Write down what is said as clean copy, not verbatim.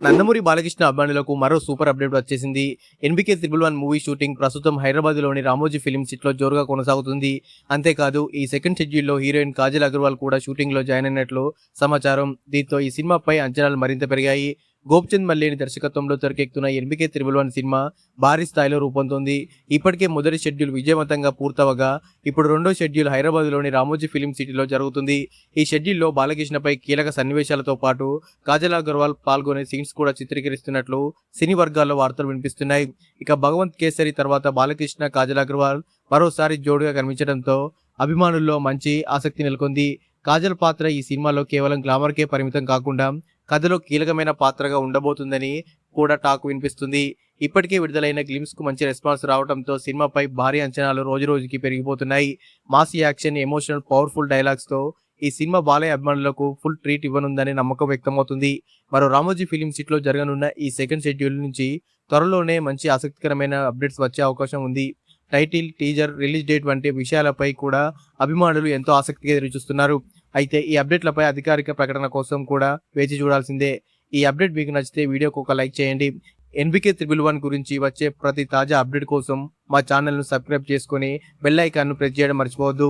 నందమూరి బాలకృష్ణ అభిమానులకు మరో super update వచ్చేసింది. 'ఎన్బీకే 111' మూవీ షూటింగ్ ప్రస్తుతం హైదరాబాద్‌లోని రామోజీ ఫిల్మ్ సిటీలో జోరుగా కొనసాగుతుంది. అంతేకాదు ఈ సెకండ్ షెడ్యూల్‌లో హీరోయిన్ కాజల్ అగర్వాల్ కూడా షూటింగ్‌లో జాయిన్ అయినట్లు సమాచారం. దీంతో ఈ సినిమాపై అంచనాలు మరింత పెరిగాయి. గోపీచంద్ మల్లేని దర్శకత్వంలో తెరకెక్కుతున్న 'ఎన్బీకే 111' సినిమా భారీ స్థాయిలో రూపొందుతోంది. ఇప్పటికే మొదటి షెడ్యూల్ విజయవంతంగా పూర్తవగా ఇప్పుడు రెండో షెడ్యూల్ హైదరాబాద్‌లోని రామోజీ ఫిల్మ్ సిటీలో జరుగుతుంది. ఈ షెడ్యూల్‌లో బాలకృష్ణ కీలక సన్నివేశాలతో పాటు కాజల్ అగర్వాల్ పాల్గొనే సీన్స్ కూడా చిత్రీకరిస్తున్నట్లు సినీ వర్గాల్లో వార్తలు వినిపిస్తున్నాయి. ఇక 'భగవంత్ కేసరి' తర్వాత బాలకృష్ణ, కాజల్ అగర్వాల్ మరోసారి జోడుగా కనిపించడంతో అభిమానుల్లో మంచి ఆసక్తి నెలకొంది. కాజల్ పాత్ర ఈ సినిమాలో కేవలం గ్లామర్‌కే పరిమితం కాకుండా కథలో కీలకమైన పాత్రగా ఉండబోతుందని కూడా టాక్ వినిపిస్తుంది. ఇప్పటికే విడుదలైన గ్లిమ్స్‌కు మంచి రెస్పాన్స్ రావడంతో సినిమాపై భారీ అంచనాలు రోజురోజుకి పెరిగిపోతున్నాయి. మాస్ యాక్షన్, ఎమోషనల్, పవర్‌ఫుల్ డైలాగ్స్‌తో ఈ సినిమా బాలయ్య అభిమానులకు ఫుల్ ట్రీట్ ఇవ్వనుందని నమ్మకం వ్యక్తమవుతుంది. మరో రామోజీ ఫిల్మ్ సిటీలో జరగనున్న ఈ సెకండ్ షెడ్యూల్ నుంచి త్వరలోనే మంచి ఆసక్తికరమైన అప్డేట్స్ వచ్చే అవకాశం ఉంది. టైటిల్, టీజర్, రిలీజ్ డేట్ వంటి విషయాలపై కూడా అభిమానులు ఎంతో ఆసక్తిగా ఎదురుచూస్తున్నారు. అయితే ఈ అప్డేట్లపై అధికారిక ప్రకటన కోసం కూడా వేచి చూడాల్సిందే. ఈ అప్డేట్ మీకు నచ్చితే వీడియోకి ఒక లైక్ చేయండి. 'ఎన్బీకే 111' గురించి వచ్చే ప్రతి తాజా అప్డేట్ కోసం మా ఛానల్‌ను సబ్స్క్రైబ్ చేసుకొని బెల్ ఐకాన్‌ను ప్రెస్ చేయడం మర్చిపోవద్దు.